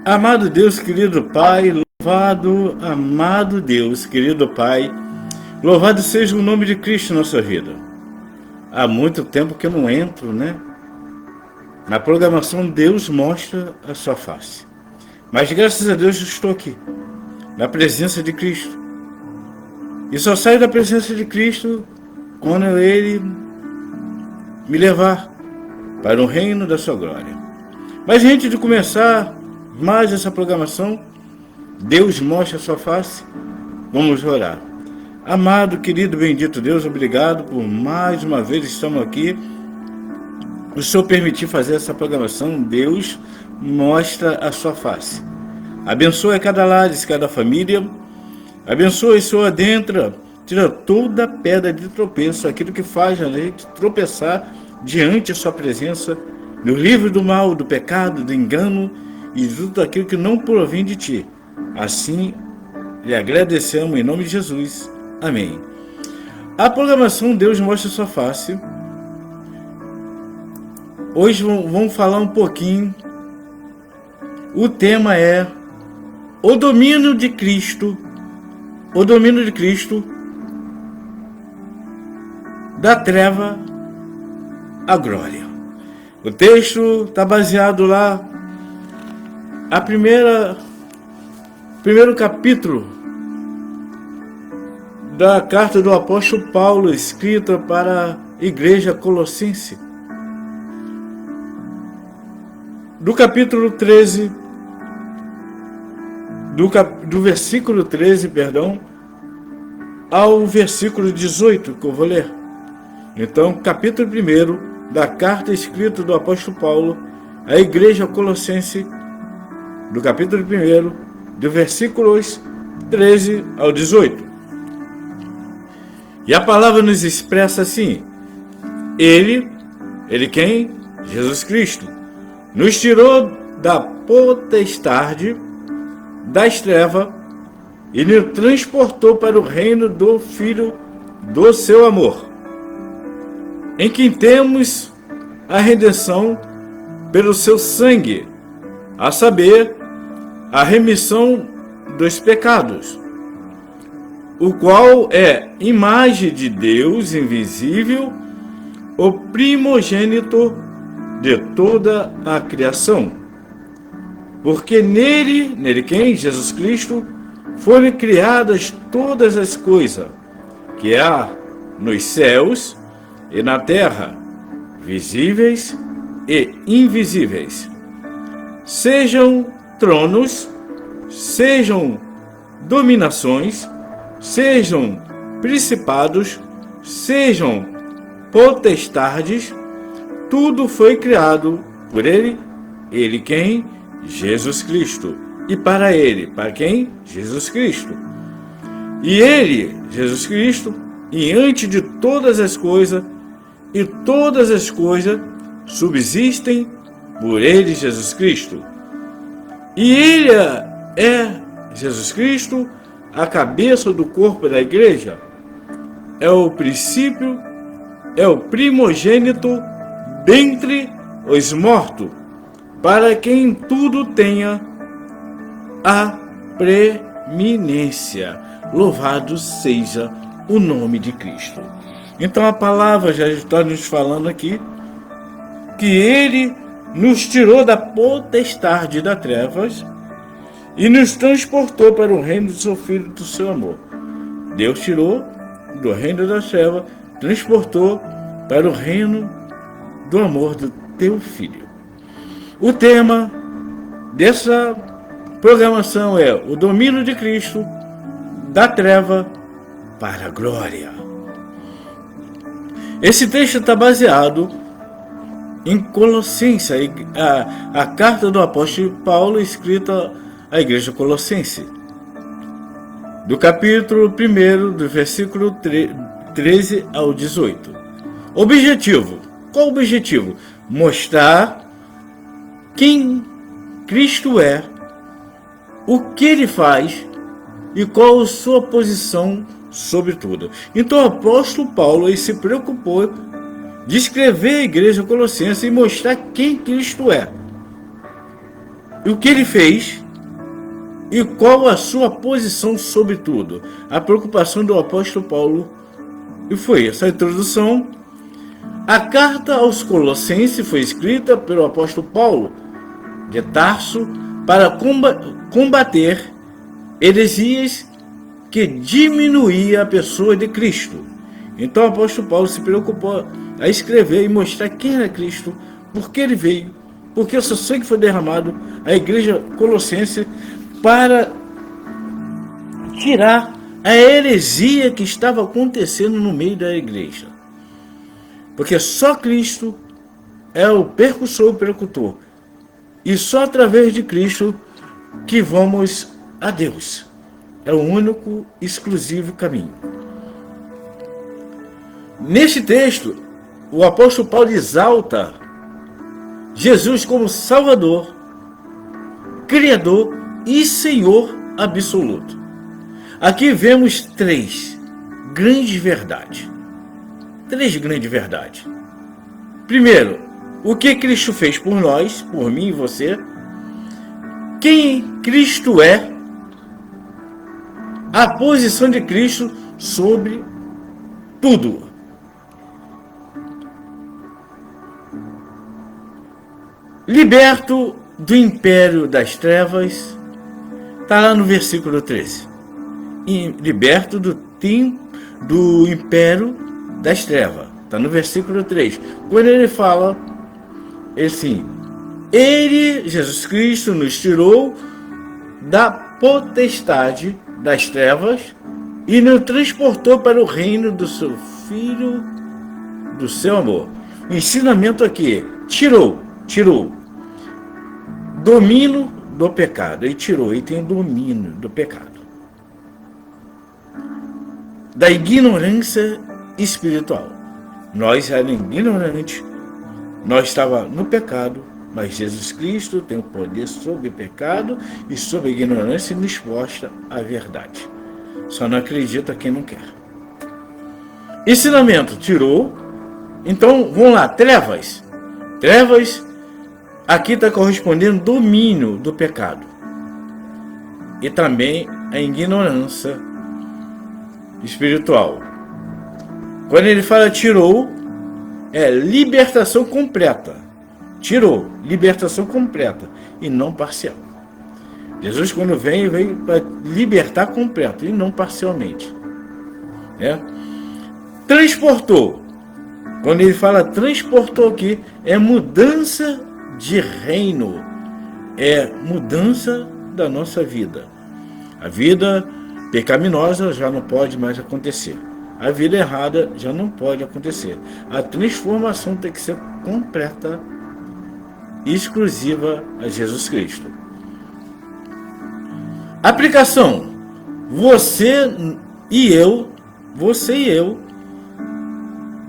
Amado Deus, querido Pai, louvado, amado Deus, querido Pai, louvado seja o nome de Cristo em nossa vida. Há muito tempo que eu não entro, Na programação Deus mostra a sua face. Mas graças a Deus eu estou aqui, na presença de Cristo. E só saio da presença de Cristo quando Ele me levar para o reino da sua glória. Mas antes de começar mais essa programação, Deus mostra a sua face. Vamos orar. Amado, querido, bendito Deus, obrigado por mais uma vez estamos aqui. O Senhor permitir fazer essa programação, Deus mostra a sua face. Abençoa cada lar, cada família. Abençoa e Senhor adentra, tira toda pedra de tropeço, aquilo que faz a gente tropeçar diante da sua presença, nos livre do mal, do pecado, do engano e de tudo aquilo que não provém de ti. Assim, lhe agradecemos em nome de Jesus. Amém. A programação Deus mostra a sua face. Hoje vamos falar um pouquinho. O tema é o domínio de Cristo. O domínio de Cristo da treva à glória. O texto está baseado lá primeiro capítulo da carta do apóstolo Paulo, escrita para a igreja colossense. Do capítulo 13, do versículo 13, ao versículo 18, que eu vou ler. Então, capítulo 1 da carta escrita do apóstolo Paulo à igreja colossense, do capítulo 1, do versículos 13 ao 18. E a palavra nos expressa assim: Ele quem? Jesus Cristo, nos tirou da potestade das trevas e nos transportou para o reino do Filho do seu amor, em quem temos a redenção pelo seu sangue, a saber, a remissão dos pecados, o qual é imagem de Deus invisível, o primogênito de toda a criação. Porque nele quem? Jesus Cristo, foram criadas todas as coisas, que há nos céus e na terra, visíveis e invisíveis. Sejam tronos, sejam dominações, sejam principados, sejam potestades, tudo foi criado por Ele quem? Jesus Cristo. E para Ele, para quem? Jesus Cristo. E Ele, Jesus Cristo, e antes de todas as coisas, e todas as coisas subsistem por Ele, Jesus Cristo. E Ele Jesus Cristo, a cabeça do corpo da igreja, é o princípio, é o primogênito dentre os mortos, para quem tudo tenha a preeminência. Louvado seja o nome de Cristo. Então a palavra já está nos falando aqui que Ele nos tirou da potestade das trevas e nos transportou para o reino do seu Filho do seu amor. Deus tirou do reino das trevas, transportou para o reino do amor do teu Filho. O tema dessa programação é o domínio de Cristo da treva para a glória. Esse texto está baseado em Colossenses, a carta do apóstolo Paulo escrita à igreja colossense, do capítulo 1, do versículo 13 ao 18. Objetivo. Qual o objetivo? Mostrar quem Cristo é, o que Ele faz e qual a sua posição sobre tudo. Então o apóstolo Paulo ele se preocupou de escrever a igreja colossense e mostrar quem Cristo é. o que ele fez e qual a sua posição sobre tudo. A preocupação do apóstolo Paulo. E foi essa introdução. A carta aos Colossenses foi escrita pelo apóstolo Paulo de Tarso para combater heresias que diminuía a pessoa de Cristo. Então o apóstolo Paulo se preocupou a escrever e mostrar quem era Cristo, por que ele veio, por que o seu sangue foi derramado à igreja colossense para tirar a heresia que estava acontecendo no meio da igreja. Porque só Cristo é o percussor, o percutor. E só através de Cristo que vamos a Deus. É o único, exclusivo caminho. Neste texto, o apóstolo Paulo exalta Jesus como Salvador, Criador e Senhor absoluto. Aqui vemos três grandes verdades. Três grandes verdades. Primeiro, o que Cristo fez por nós, por mim e você. Quem Cristo é. A posição de Cristo sobre tudo. Liberto do império das trevas, está lá no versículo 13. Liberto do império das trevas, está no versículo 3. Quando ele fala assim, ele, Jesus Cristo, nos tirou da potestade das trevas e nos transportou para o reino do seu Filho, do seu amor. O ensinamento aqui, tirou. Domínio do pecado. Ele tirou, ele tem domínio do pecado. Da ignorância espiritual. Nós éramos ignorantes, nós estávamos no pecado, mas Jesus Cristo tem o poder sobre o pecado e sobre a ignorância e nos mostra a verdade. Só não acredita quem não quer. Ensinamento, tirou. Então, vamos lá, trevas. Trevas, aqui está correspondendo domínio do pecado. E também a ignorância espiritual. Quando ele fala tirou, é libertação completa. Tirou, libertação completa e não parcial. Jesus, quando veio para libertar completo e não parcialmente. Transportou. Quando ele fala transportou aqui, é mudança de reino. É mudança da nossa vida. A vida pecaminosa já não pode mais acontecer. A vida errada já não pode acontecer. A transformação tem que ser completa, exclusiva a Jesus Cristo. Aplicação. Você e eu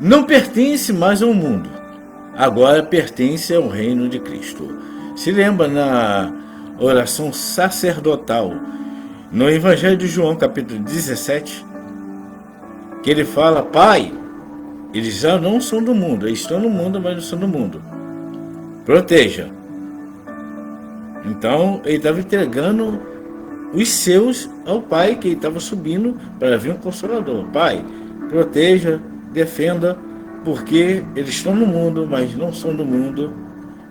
não pertence mais ao mundo. Agora pertence ao reino de Cristo. Se lembra na oração sacerdotal, no Evangelho de João, capítulo 17, que ele fala, Pai, eles já não são do mundo, eles estão no mundo, mas não são do mundo. Proteja. Então, ele estava entregando os seus ao Pai, que ele estava subindo para vir um Consolador. Pai, proteja, defenda, porque eles estão no mundo, mas não são do mundo,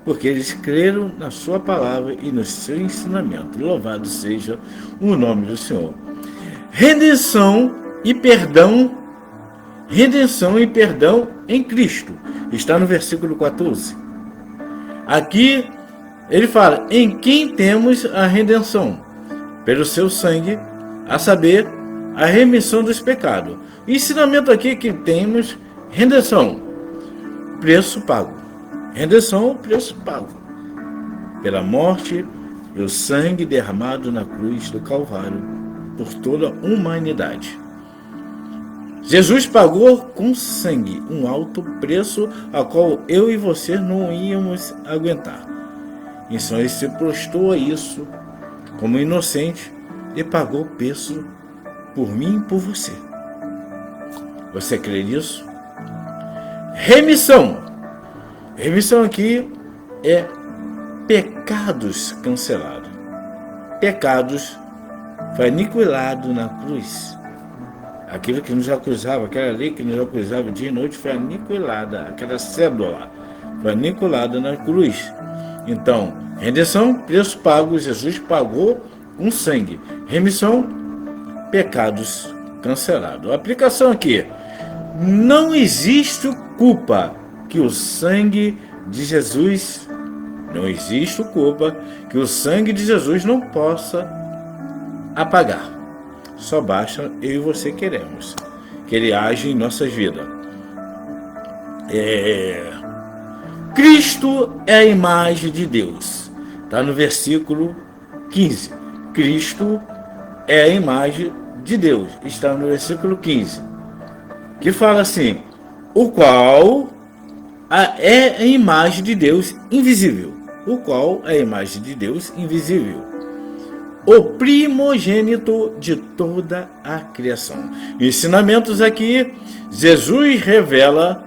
porque eles creram na sua palavra e no seu ensinamento. Louvado seja o nome do Senhor. Redenção e perdão em Cristo. Está no versículo 14. Aqui ele fala, em quem temos a redenção? Pelo seu sangue, a saber, a remissão dos pecados. O ensinamento aqui é que temos redenção, preço pago. Redenção, preço pago. Pela morte, pelo sangue derramado na cruz do Calvário, por toda a humanidade. Jesus pagou com sangue um alto preço ao qual eu e você não íamos aguentar. Então ele se prostrou a isso como inocente e pagou o preço por mim e por você. Você crê nisso? Remissão. Remissão aqui é pecados cancelados. Pecados foi aniquilado na cruz. Aquilo que nos acusava, aquela lei que nos acusava dia e noite foi aniquilada. Aquela cédula foi aniquilada na cruz. Então, redenção, preço pago, Jesus pagou com sangue. Remissão, pecados cancelados. A aplicação aqui: não existe culpa que o sangue de Jesus, não existe culpa que o sangue de Jesus não possa apagar. Só basta eu e você queremos que ele age em nossas vidas. Cristo é a imagem de Deus. Está no versículo 15. Cristo é a imagem de Deus. Está no versículo 15. Que fala assim: o qual é a imagem de Deus invisível. O qual é a imagem de Deus invisível. O primogênito de toda a criação. Ensinamentos aqui, Jesus revela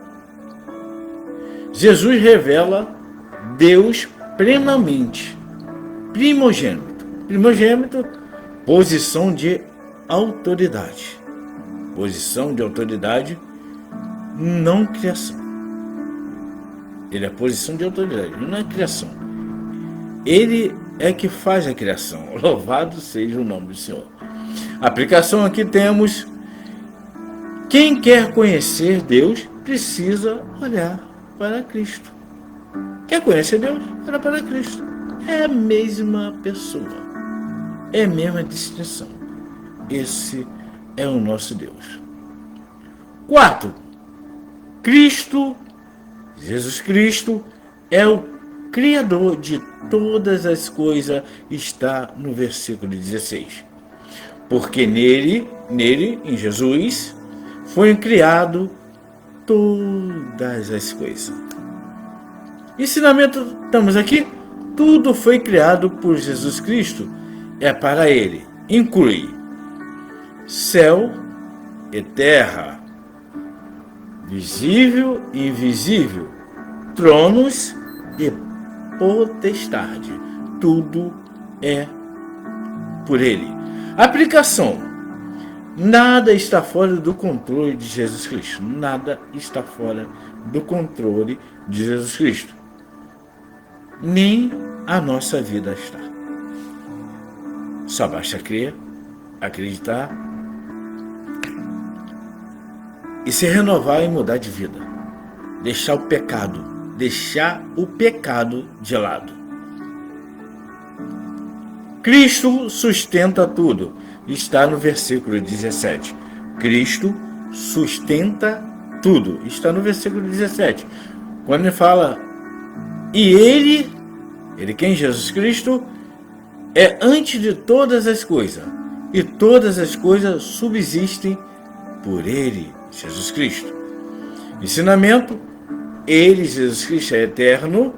Deus plenamente. Primogênito. Primogênito, posição de autoridade. Posição de autoridade, não criação. Ele é posição de autoridade, não é criação. Ele é que faz a criação. Louvado seja o nome do Senhor. Aplicação aqui temos: quem quer conhecer Deus precisa olhar para Cristo. Quer conhecer Deus? Olha para Cristo. É a mesma pessoa. É a mesma distinção. Esse é o nosso Deus. 4. Cristo, Jesus Cristo, é o Criador de todas as coisas, está no versículo 16. Porque nele, em Jesus, foi criado todas as coisas. Ensinamento, estamos aqui. Tudo foi criado por Jesus Cristo. É para ele. Inclui céu e terra, visível e invisível, tronos e potestade. Tudo é por ele. Aplicação: nada está fora do controle de Jesus Cristo. Nada está fora do controle de Jesus Cristo. Nem a nossa vida está. Só basta crer, acreditar e se renovar e mudar de vida. Deixar o pecado de lado. Cristo sustenta tudo. Está no versículo 17. Cristo sustenta tudo. Está no versículo 17. Quando ele fala, e ele quem? Jesus Cristo, é antes de todas as coisas. E todas as coisas subsistem por ele, Jesus Cristo. Ensinamento: ele, Jesus Cristo, é eterno.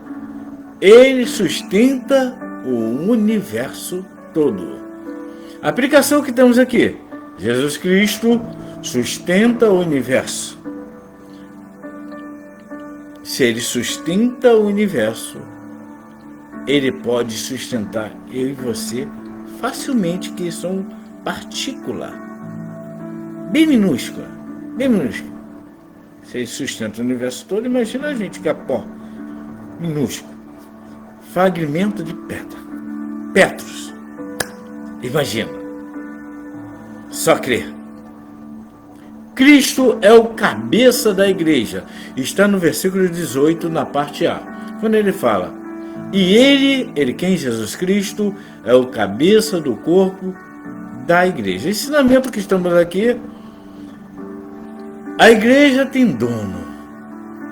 Ele sustenta o universo todo. A aplicação que temos aqui: Jesus Cristo sustenta o universo. Se ele sustenta o universo, ele pode sustentar eu e você facilmente, que são partícula bem minúscula. Se ele sustenta o universo todo, imagina a gente que é pó minúsculo, fragmento de pedra, Petros. Imagina, só crer. Cristo é o cabeça da igreja. Está no versículo 18, na parte A. Quando ele fala, e ele quem? Jesus Cristo, é o cabeça do corpo da igreja. Ensinamento que estamos aqui: a igreja tem dono.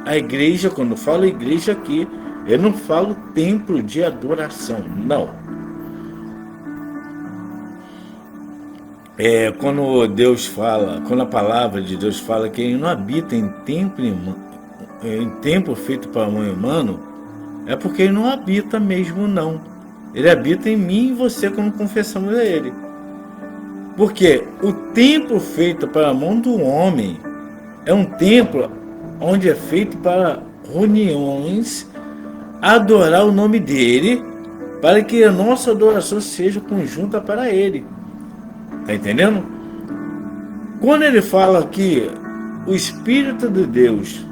A igreja, quando eu falo igreja aqui, eu não falo templo de adoração, não. Quando Deus fala, quando a palavra de Deus fala que ele não habita em templo feito para mão humano, é porque ele não habita mesmo, não. Ele habita em mim e você quando confessamos a ele. Porque o templo feito para a mão do homem é um templo onde é feito para reuniões, adorar o nome dele, para que a nossa adoração seja conjunta para ele. Está entendendo? Quando ele fala que o Espírito de Deus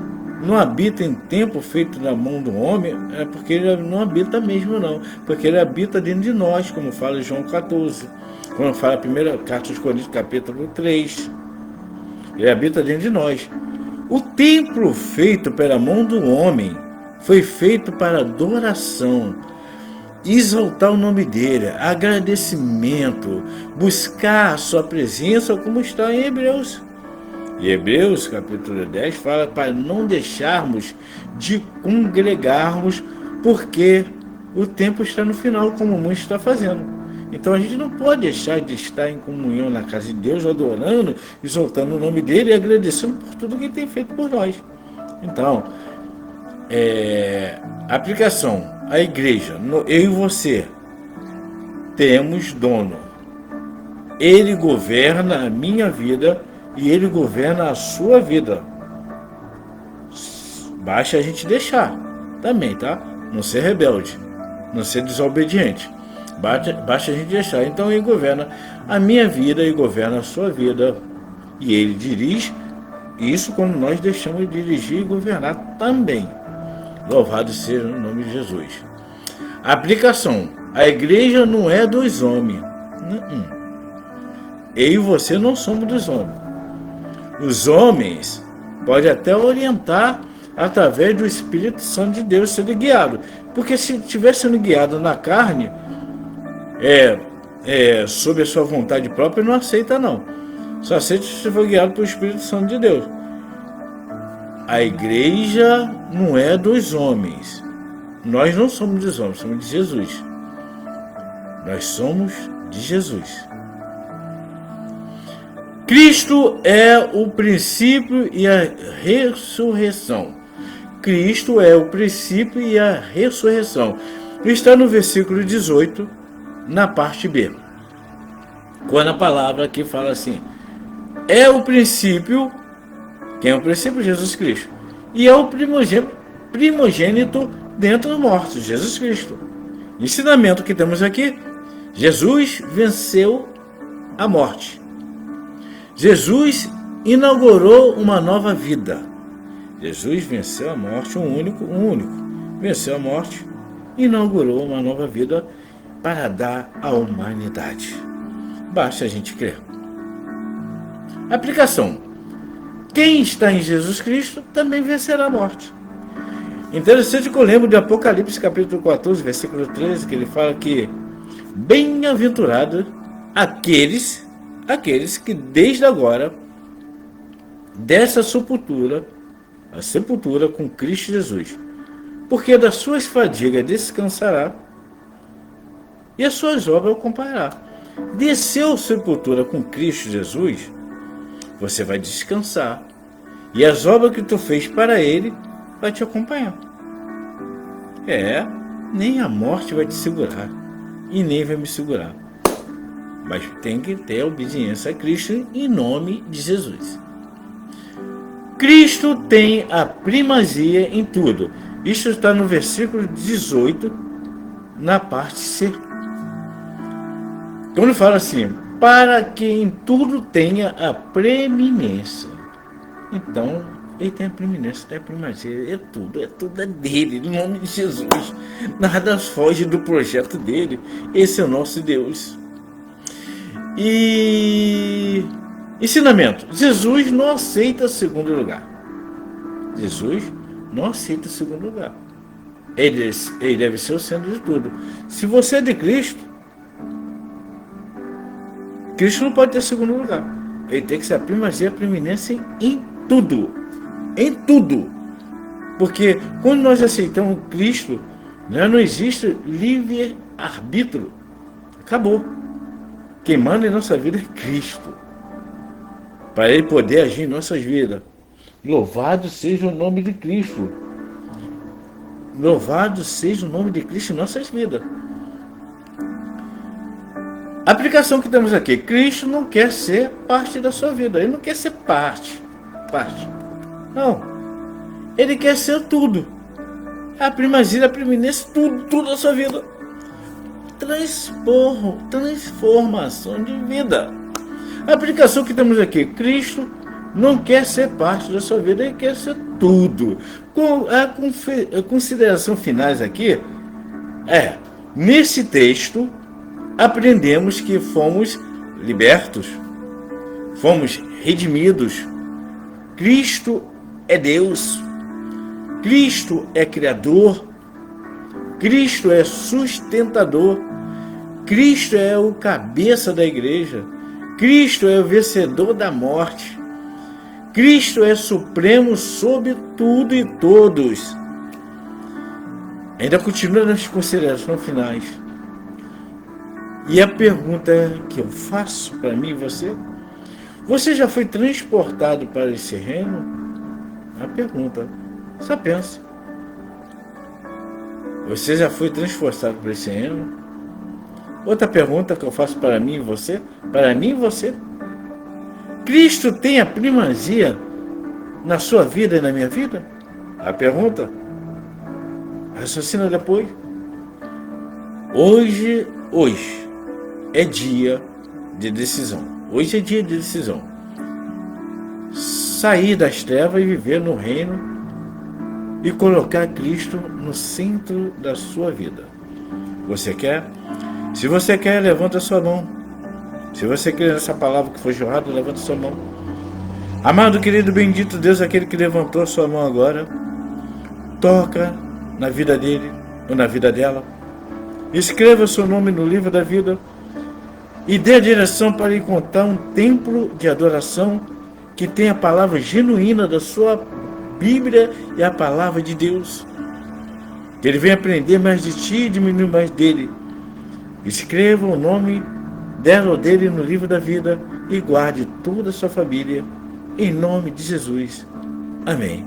não habita em templo feito na mão do homem, é porque ele não habita mesmo não, porque ele habita dentro de nós, como fala João 14, quando fala a primeira carta aos Coríntios, capítulo 3, ele habita dentro de nós. O templo feito pela mão do homem foi feito para adoração, exaltar o nome dele, agradecimento, buscar a sua presença, como está em Hebreus. E Hebreus, capítulo 10, fala para não deixarmos de congregarmos, porque o tempo está no final, como muitos estão fazendo. Então a gente não pode deixar de estar em comunhão na casa de Deus, adorando, exaltando o nome dele e agradecendo por tudo que ele tem feito por nós. Então, aplicação, a igreja, eu e você, temos dono. Ele governa a minha vida e ele governa a sua vida. Basta a gente deixar também, tá? Não ser rebelde, não ser desobediente. Basta a gente deixar. Então ele governa a minha vida e governa a sua vida. E ele dirige isso quando nós deixamos de dirigir e governar também. Louvado seja o nome de Jesus. Aplicação. A igreja não é dos homens. Eu e você não somos dos homens. Os homens podem até orientar através do Espírito Santo de Deus sendo guiado. Porque se estiver sendo guiado na carne, sob a sua vontade própria, não aceita não. Só aceita se for guiado pelo Espírito Santo de Deus. A igreja não é dos homens. Nós não somos dos homens, somos de Jesus. Nós somos de Jesus. Cristo é o princípio e a ressurreição. Cristo é o princípio e a ressurreição. Está no versículo 18, na parte B. Quando a palavra aqui fala assim, é o princípio, quem é o princípio? Jesus Cristo. E é o primogênito dentre os mortos, Jesus Cristo. Ensinamento que temos aqui, Jesus venceu a morte. Jesus inaugurou uma nova vida. Jesus venceu a morte, um único. Venceu a morte, inaugurou uma nova vida para dar à humanidade. Basta a gente crer. Aplicação. Quem está em Jesus Cristo também vencerá a morte. Interessante que eu lembro de Apocalipse capítulo 14, versículo 13, que ele fala que bem-aventurados aqueles que desde agora dessa sepultura, a sepultura com Cristo Jesus, porque das suas fadigas descansará e as suas obras o acompanhará. Desceu a sepultura com Cristo Jesus, você vai descansar e as obras que tu fez para ele vai te acompanhar. Nem a morte vai te segurar e nem vai me segurar. Mas tem que ter obediência a Cristo em nome de Jesus. Cristo tem a primazia em tudo. Isso está no versículo 18, na parte C. Quando fala assim, para que em tudo tenha a preeminência. Então, ele tem a preeminência, tem a primazia, é tudo é dele, em nome de Jesus. Nada foge do projeto dele. Esse é o nosso Deus. E ensinamento: Jesus não aceita segundo lugar. Jesus não aceita segundo lugar. Ele deve ser o centro de tudo. Se você é de Cristo, Cristo não pode ter segundo lugar. Ele tem que ser a primazia, a preeminência em tudo. Em tudo. Porque quando nós aceitamos Cristo, não existe livre-arbítrio. Acabou. Quem manda em nossa vida é Cristo, para Ele poder agir em nossas vidas. Louvado seja o nome de Cristo. Louvado seja o nome de Cristo em nossas vidas. A aplicação que temos aqui: Cristo não quer ser parte da sua vida. Ele não quer ser parte. Não. Ele quer ser tudo. a primazia, a preeminência, tudo na sua vida. Transformação de vida. A aplicação que temos aqui, Cristo não quer ser parte da sua vida, Ele quer ser tudo. Com a consideração finais aqui, nesse texto, aprendemos que fomos libertos, fomos redimidos. Cristo é Deus, Cristo é Criador, Cristo é sustentador, Cristo é o cabeça da igreja, Cristo é o vencedor da morte, Cristo é supremo sobre tudo e todos. Ainda continua nas considerações finais. E a pergunta que eu faço para mim e você já foi transportado para esse reino? A pergunta, só pensa. Você já foi transportado para esse reino? Outra pergunta que eu faço para mim e você, Cristo tem a primazia na sua vida e na minha vida? A pergunta, raciocina depois. Hoje é dia de decisão. Hoje é dia de decisão. Sair das trevas e viver no reino e colocar Cristo no centro da sua vida. Você quer? Se você quer, levanta a sua mão. Se você crê nessa palavra que foi jorrada, levanta a sua mão. Amado, querido, bendito Deus, aquele que levantou a sua mão agora, toca na vida dele ou na vida dela. Escreva o seu nome no livro da vida e dê a direção para encontrar um templo de adoração que tenha a palavra genuína da sua Bíblia e a palavra de Deus. Que ele venha aprender mais de ti e diminuir mais dele. Escreva o nome dela ou dele no livro da vida e guarde toda a sua família, em nome de Jesus. Amém.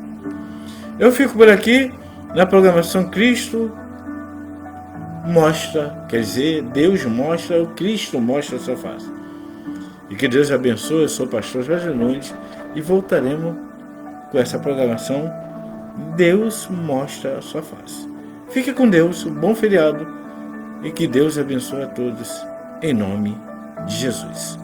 Eu fico por aqui na programação Cristo mostra, quer dizer, Deus mostra, o Cristo mostra a sua face. E que Deus abençoe. Eu sou o pastor Jorge Nunes e voltaremos com essa programação Deus mostra a sua face. Fique com Deus, um bom feriado e que Deus abençoe a todos, em nome de Jesus.